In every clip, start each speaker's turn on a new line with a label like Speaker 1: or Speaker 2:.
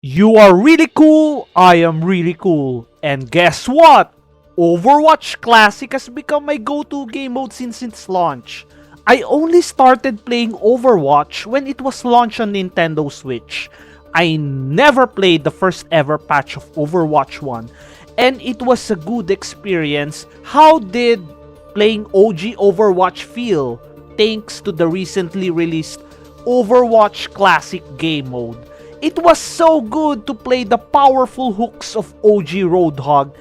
Speaker 1: You are really cool, I am really cool. And guess what? Overwatch Classic has become my go-to game mode since its launch. I only started playing Overwatch when it was launched on Nintendo Switch. I never played the first ever patch of Overwatch 1, and it was a good experience. How did playing OG Overwatch feel thanks to the recently released Overwatch Classic game mode? It was so good to play the powerful hooks of OG Roadhog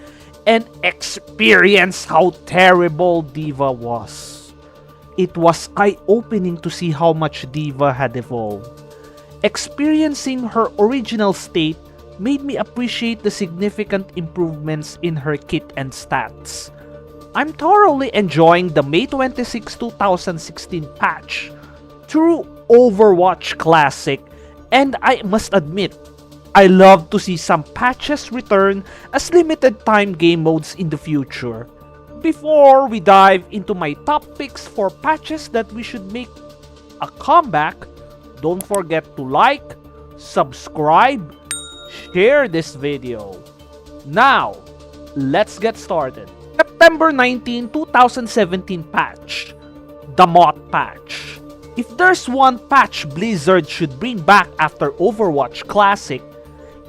Speaker 1: and experience how terrible D.Va was. It was eye-opening to see how much D.Va had evolved. Experiencing her original state made me appreciate the significant improvements in her kit and stats. I'm thoroughly enjoying the May 26, 2016 patch through Overwatch Classic, and I must admit, I love to see some patches return as limited time game modes in the future. Before we dive into my top picks for patches that we should make a comeback, don't forget to like, subscribe, share this video. Now, let's get started. September 19, 2017 patch, the Moth patch. If there's one patch Blizzard should bring back after Overwatch Classic,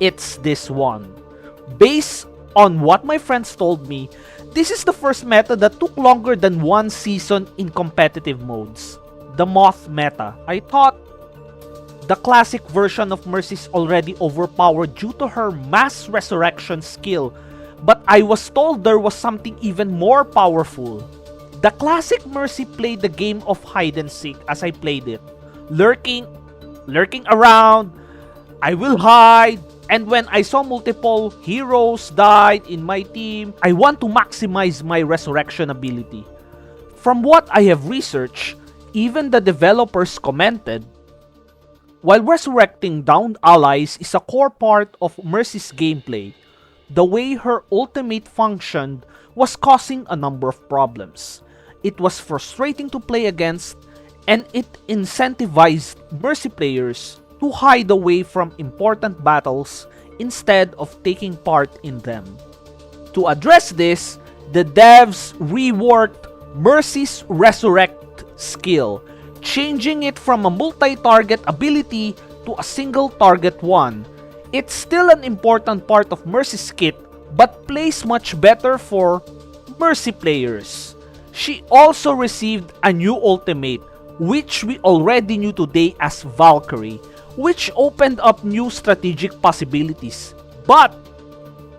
Speaker 1: it's this one. Based on what my friends told me, this is the first meta that took longer than one season in competitive modes. The Moth meta. I thought the classic version of Mercy is already overpowered due to her mass resurrection skill, but I was told there was something even more powerful. The classic Mercy played the game of hide and seek as I played it. Lurking around, I will hide, and when I saw multiple heroes died in my team, I want to maximize my resurrection ability. From what I have researched, even the developers commented, while resurrecting downed allies is a core part of Mercy's gameplay, the way her ultimate functioned was causing a number of problems. It was frustrating to play against, and it incentivized Mercy players to hide away from important battles instead of taking part in them. To address this, the devs reworked Mercy's Resurrect skill, changing it from a multi-target ability to a single target one. It's still an important part of Mercy's kit, but plays much better for Mercy players. She also received a new ultimate, which we already knew today as Valkyrie, which opened up new strategic possibilities. But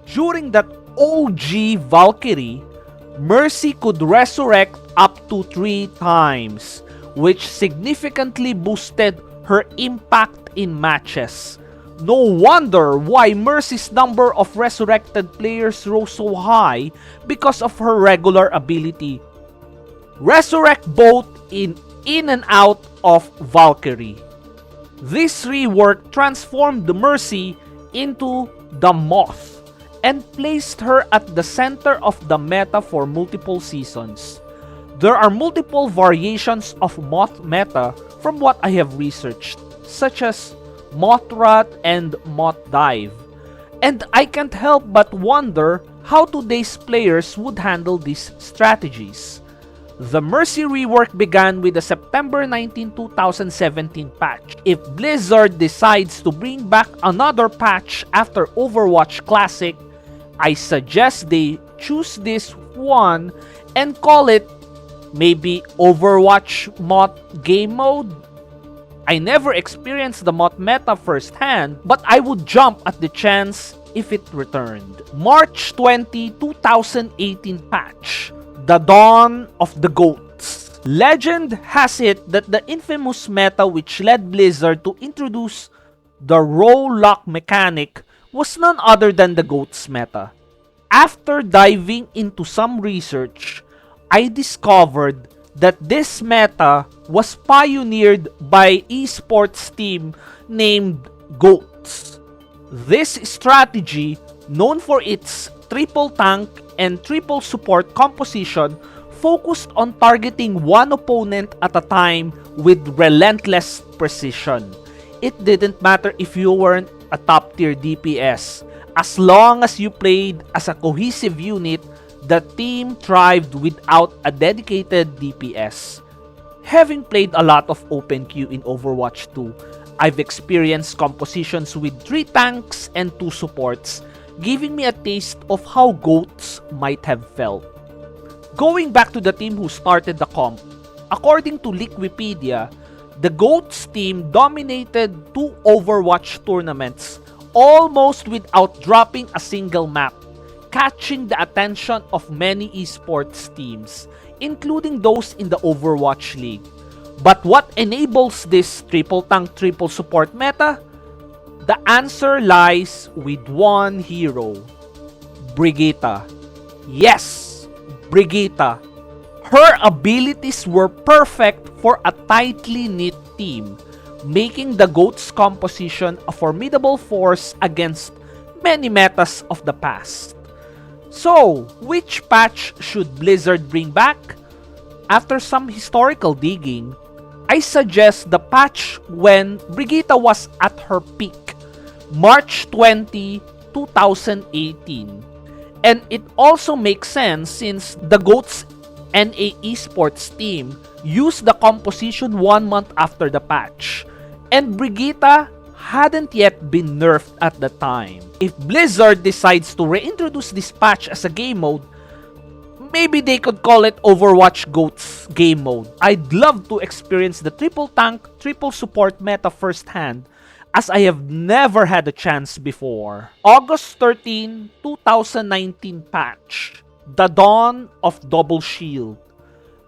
Speaker 1: during that OG Valkyrie, Mercy could resurrect up to 3 times, which significantly boosted her impact in matches. No wonder why Mercy's number of resurrected players rose so high because of her regular ability. Resurrect both in and out of Valkyrie. This rework transformed the Mercy into the Moth and placed her at the center of the meta for multiple seasons. There are multiple variations of Moth meta from what I have researched, such as Moth Rat and Moth Dive, and I can't help but wonder how today's players would handle these strategies. The Mercy rework began with the September 19, 2017 patch. If Blizzard decides to bring back another patch after Overwatch Classic, I suggest they choose this one and call it maybe Overwatch Moth Game Mode. I never experienced the Moth meta firsthand, but I would jump at the chance if it returned. March 20, 2018 patch. The Dawn of the Goats. Legend has it that the infamous meta which led Blizzard to introduce the row lock mechanic was none other than the Goats meta. After diving into some research, I discovered that this meta was pioneered by esports team named Goats. This strategy, known for its triple tank and triple support composition, focused on targeting one opponent at a time with relentless precision. It didn't matter if you weren't a top-tier DPS. As long as you played as a cohesive unit, the team thrived without a dedicated DPS. Having played a lot of open queue in Overwatch 2, I've experienced compositions with 3 tanks and 2 supports, giving me a taste of how GOATs might have felt. Going back to the team who started the comp, according to Wikipedia, the GOATs team dominated 2 Overwatch tournaments almost without dropping a single map, catching the attention of many esports teams, including those in the Overwatch League. But what enables this triple tank, triple support meta? The answer lies with one hero, Brigitte. Yes, Brigitte. Her abilities were perfect for a tightly knit team, making the GOAT's composition a formidable force against many metas of the past. So, which patch should Blizzard bring back? After some historical digging, I suggest the patch when Brigitte was at her peak, March 20, 2018. And it also makes sense since the GOAT's NA Esports team used the composition 1 month after the patch, and Brigitte hadn't yet been nerfed at the time. If Blizzard decides to reintroduce this patch as a game mode, maybe they could call it Overwatch GOATs game mode. I'd love to experience the triple tank, triple support meta firsthand, as I have never had a chance before. August 13, 2019 patch. The dawn of Double Shield.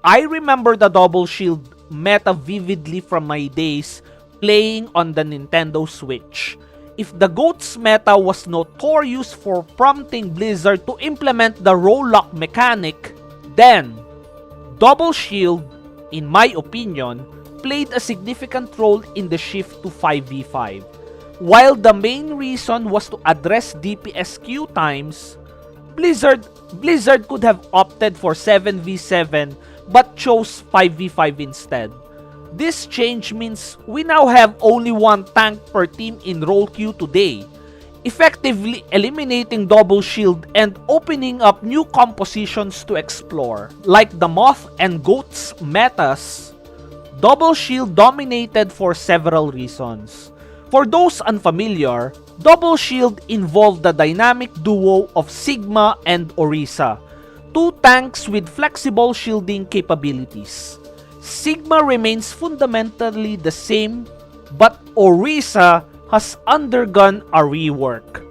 Speaker 1: I remember the Double Shield meta vividly from my days playing on the Nintendo Switch. If the GOATs meta was notorious for prompting Blizzard to implement the role lock mechanic, then Double Shield, in my opinion, played a significant role in the shift to 5v5. While the main reason was to address DPS queue times, Blizzard could have opted for 7v7 but chose 5v5 instead. This change means we now have only 1 tank per team in role queue today, effectively eliminating Double Shield and opening up new compositions to explore. Like the Moth and GOATs metas, Double Shield dominated for several reasons. For those unfamiliar, Double Shield involved the dynamic duo of Sigma and Orisa, 2 tanks with flexible shielding capabilities. Sigma remains fundamentally the same, but Orisa has undergone a rework.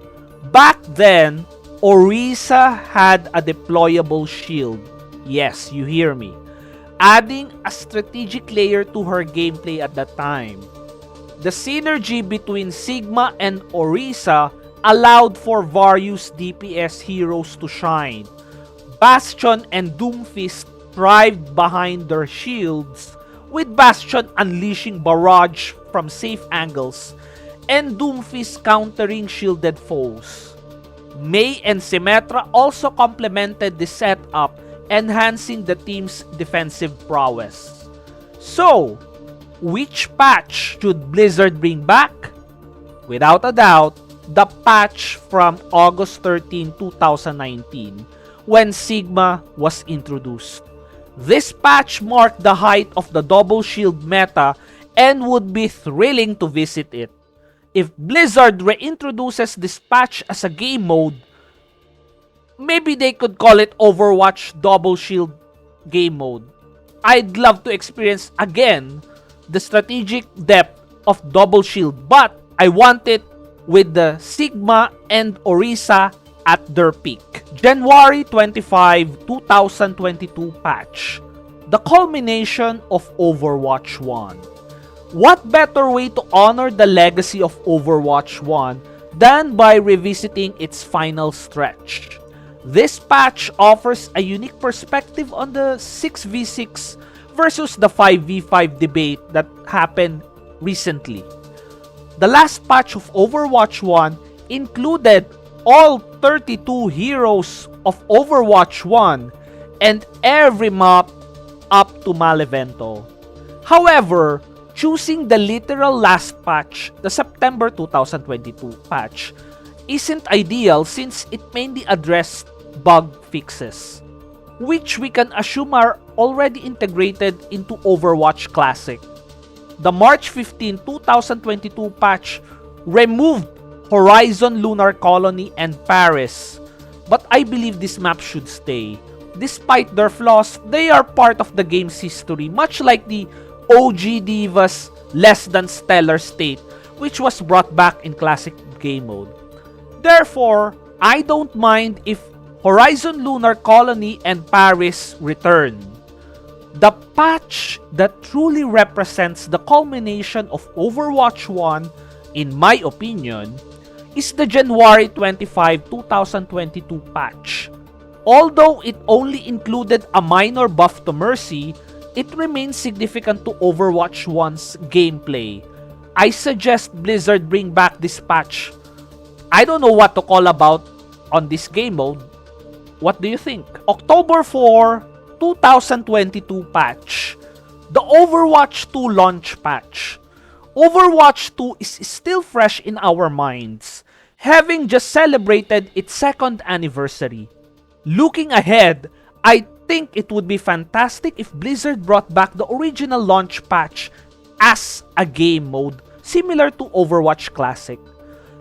Speaker 1: Back then, Orisa had a deployable shield. Yes, you hear me. Adding a strategic layer to her gameplay at that time. The synergy between Sigma and Orisa allowed for various DPS heroes to shine. Bastion and Doomfist thrived behind their shields, with Bastion unleashing barrage from safe angles and Doomfist countering shielded foes. Mei and Symmetra also complemented the setup, enhancing the team's defensive prowess. So, which patch should Blizzard bring back? Without a doubt, the patch from August 13, 2019, when Sigma was introduced. This patch marked the height of the Double Shield meta and would be thrilling to visit it. If Blizzard reintroduces this patch as a game mode, maybe they could call it Overwatch Double Shield game mode. I'd love to experience again the strategic depth of Double Shield, but I want it with the Sigma and Orisa at their peak. January 25, 2022 patch. The culmination of Overwatch 1. What better way to honor the legacy of Overwatch 1 than by revisiting its final stretch? This patch offers a unique perspective on the 6v6 versus the 5v5 debate that happened recently. The last patch of Overwatch 1 included all 32 heroes of Overwatch 1 and every map up to Malevento. However, choosing the literal last patch, the September 2022 patch, isn't ideal since it mainly addressed bug fixes, which we can assume are already integrated into Overwatch Classic. The March 15, 2022 patch removed Horizon Lunar Colony and Paris, but I believe this map should stay. Despite their flaws, they are part of the game's history, much like the OG Diva's less than stellar state, which was brought back in Classic game mode. Therefore, I don't mind if Horizon Lunar Colony and Paris return. The patch that truly represents the culmination of Overwatch 1, in my opinion, is the January 25, 2022 patch. Although it only included a minor buff to Mercy, it remains significant to Overwatch 1's gameplay. I suggest Blizzard bring back this patch. I don't know what to call about on this game mode. What do you think? October 4, 2022 patch. The Overwatch 2 launch patch. Overwatch 2 is still fresh in our minds, having just celebrated its second anniversary. Looking ahead, I think it would be fantastic if Blizzard brought back the original launch patch as a game mode, similar to Overwatch Classic.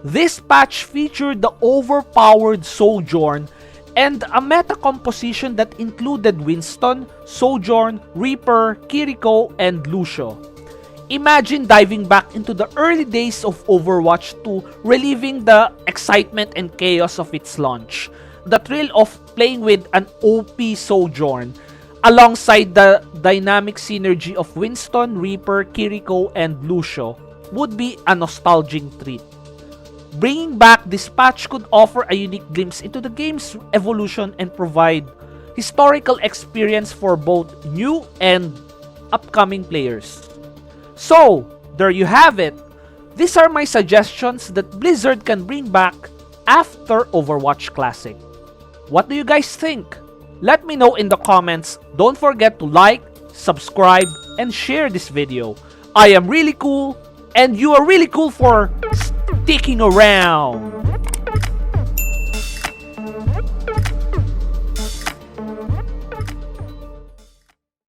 Speaker 1: This patch featured the overpowered Sojourn and a meta composition that included Winston, Sojourn, Reaper, Kiriko, and Lucio. Imagine diving back into the early days of Overwatch 2, reliving the excitement and chaos of its launch. The thrill of playing with an OP Sojourn, alongside the dynamic synergy of Winston, Reaper, Kiriko, and Lucio, would be a nostalgic treat. Bringing back this patch could offer a unique glimpse into the game's evolution and provide historical experience for both new and upcoming players. So, there you have it. These are my suggestions that Blizzard can bring back after Overwatch Classic. What do you guys think? Let me know in the comments. Don't forget to like, subscribe, and share this video. I am really cool, and you are really cool for sticking around.